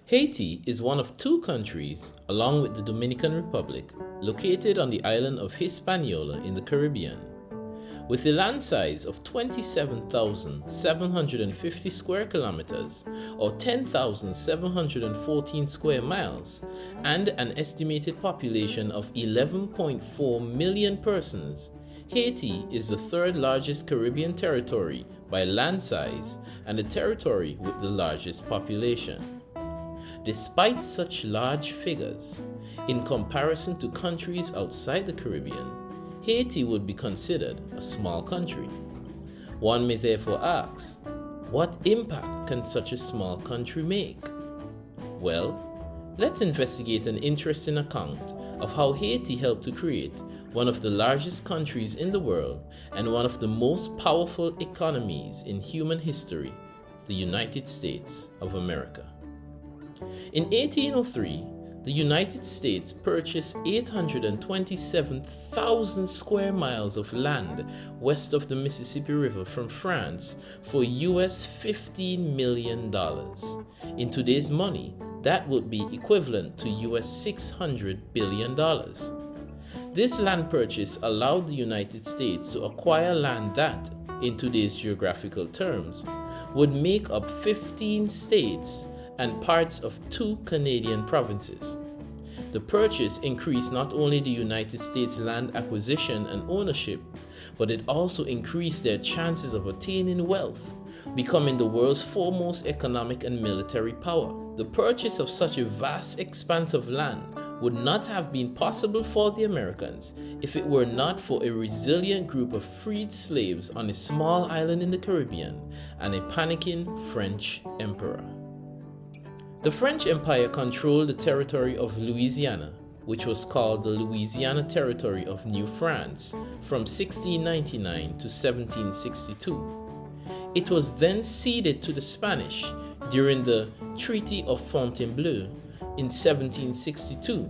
Haiti is one of two countries, along with the Dominican Republic, located on the island of Hispaniola in the Caribbean. With a land size of 27,750 square kilometers or 10,714 square miles and an estimated population of 11.4 million persons, Haiti is the third largest Caribbean territory by land size and the territory with the largest population. Despite such large figures, in comparison to countries outside the Caribbean, Haiti would be considered a small country. One may therefore ask, what impact can such a small country make? Well, let's investigate an interesting account of how Haiti helped to create one of the largest countries in the world and one of the most powerful economies in human history, the United States of America. In 1803, the United States purchased 827,000 square miles of land west of the Mississippi River from France for US $15 million. In today's money, that would be equivalent to US $600 billion. This land purchase allowed the United States to acquire land that, in today's geographical terms, would make up 15 states and parts of 2 Canadian provinces. The purchase increased not only the United States' land acquisition and ownership, but it also increased their chances of attaining wealth, becoming the world's foremost economic and military power. The purchase of such a vast expanse of land would not have been possible for the Americans if it were not for a resilient group of freed slaves on a small island in the Caribbean and a panicking French emperor. The French Empire controlled the territory of Louisiana, which was called the Louisiana Territory of New France, from 1699 to 1762. It was then ceded to the Spanish during the Treaty of Fontainebleau in 1762.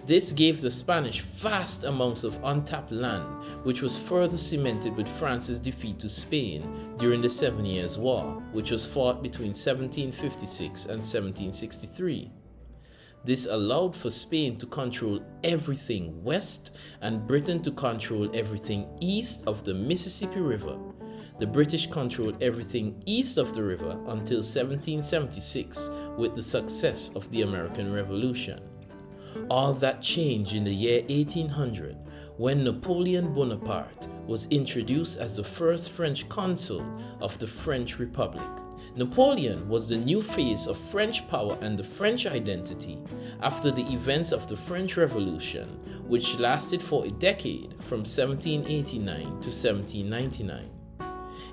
This gave the Spanish vast amounts of untapped land, which was further cemented with France's defeat to Spain during the 7 Years' War, which was fought between 1756 and 1763. This allowed for Spain to control everything west and Britain to control everything east of the Mississippi River. The British controlled everything east of the river until 1776 with the success of the American Revolution. All that changed in the year 1800 when Napoleon Bonaparte was introduced as the first French consul of the French Republic. Napoleon was the new face of French power and the French identity after the events of the French Revolution, which lasted for a decade from 1789 to 1799.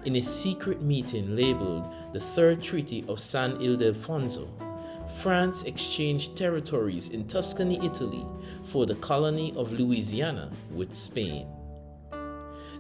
In a secret meeting labeled the Third Treaty of San Ildefonso, France exchanged territories in Tuscany, Italy, for the colony of Louisiana with Spain.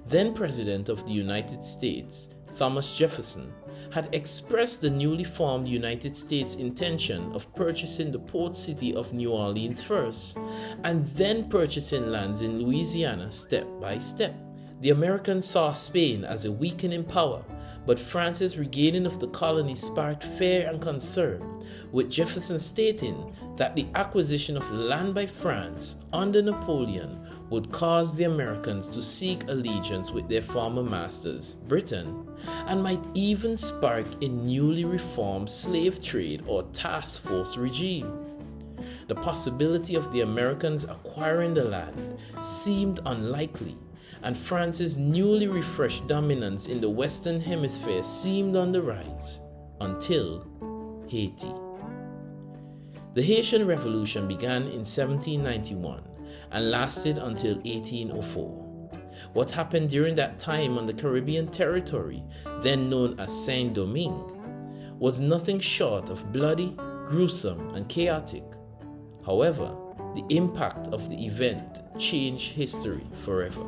Then President of the United States, Thomas Jefferson, had expressed the newly formed United States intention of purchasing the port city of New Orleans first, and then purchasing lands in Louisiana step by step. The Americans saw Spain as a weakening power, but France's regaining of the colony sparked fear and concern, with Jefferson stating that the acquisition of land by France under Napoleon would cause the Americans to seek allegiance with their former masters, Britain, and might even spark a newly reformed slave trade or task force regime. The possibility of the Americans acquiring the land seemed unlikely, and France's newly refreshed dominance in the Western Hemisphere seemed on the rise, until Haiti. The Haitian Revolution began in 1791 and lasted until 1804. What happened during that time on the Caribbean territory, then known as Saint-Domingue, was nothing short of bloody, gruesome, and chaotic. However, the impact of the event changed history forever.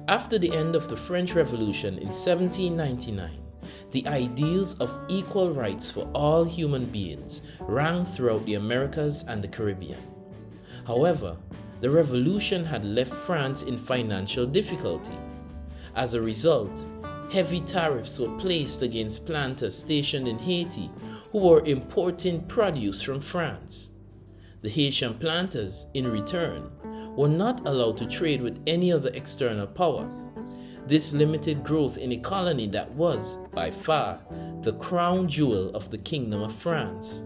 After the end of the French Revolution in 1799, the ideals of equal rights for all human beings rang throughout the Americas and the Caribbean. However, the revolution had left France in financial difficulty. As a result, heavy tariffs were placed against planters stationed in Haiti who were importing produce from France. The Haitian planters, in return, were not allowed to trade with any other external power. This limited growth in a colony that was, by far, the crown jewel of the Kingdom of France.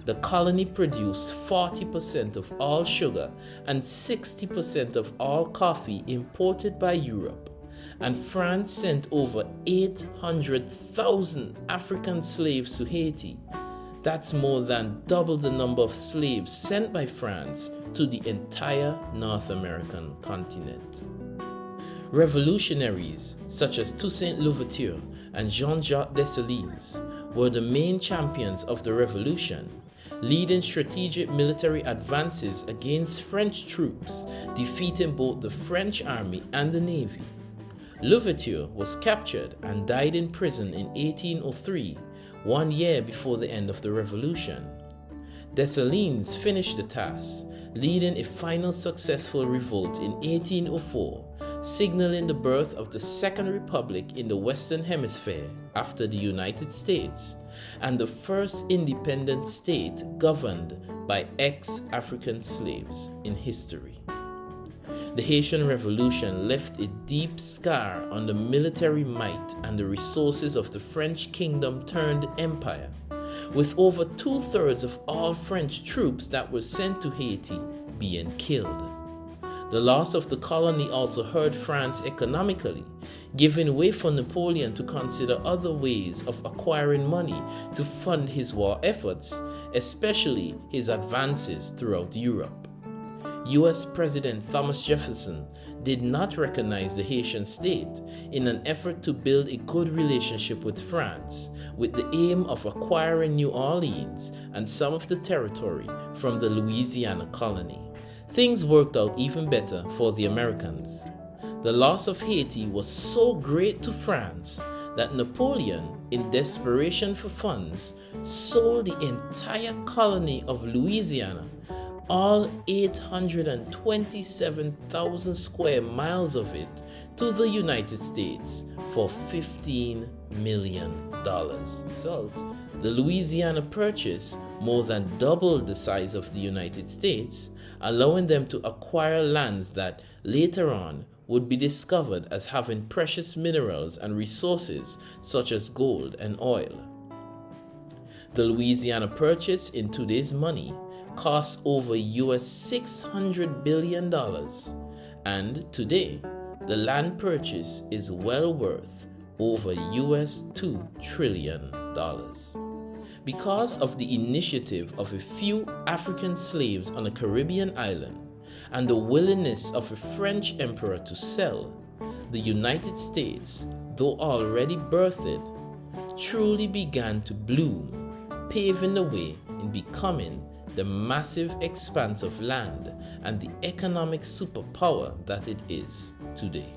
The colony produced 40% of all sugar and 60% of all coffee imported by Europe, and France sent over 800,000 African slaves to Haiti. That's more than double the number of slaves sent by France to the entire North American continent. Revolutionaries such as Toussaint Louverture and Jean-Jacques Dessalines were the main champions of the revolution, leading strategic military advances against French troops, defeating both the French army and the navy. Louverture was captured and died in prison in 1803, 1 year before the end of the revolution. Dessalines finished the task, leading a final successful revolt in 1804, signaling the birth of the Second Republic in the Western Hemisphere after the United States, and the first independent state governed by ex-African slaves in history. The Haitian Revolution left a deep scar on the military might and the resources of the French kingdom turned empire, with over 2/3 of all French troops that were sent to Haiti being killed. The loss of the colony also hurt France economically, giving way for Napoleon to consider other ways of acquiring money to fund his war efforts, especially his advances throughout Europe. US President Thomas Jefferson did not recognize the Haitian state in an effort to build a good relationship with France, with the aim of acquiring New Orleans and some of the territory from the Louisiana colony. Things worked out even better for the Americans. The loss of Haiti was so great to France that Napoleon, in desperation for funds, sold the entire colony of Louisiana, all 827,000 square miles of it, to the United States for $15 million. Result, the Louisiana Purchase more than doubled the size of the United States, allowing them to acquire lands that later on would be discovered as having precious minerals and resources such as gold and oil. The Louisiana Purchase in today's money costs over US $600 billion, and today the land purchase is well worth over US $2 trillion. Because of the initiative of a few African slaves on a Caribbean island and the willingness of a French emperor to sell, the United States, though already birthed, truly began to bloom, paving the way in becoming the massive expanse of land and the economic superpower that it is today.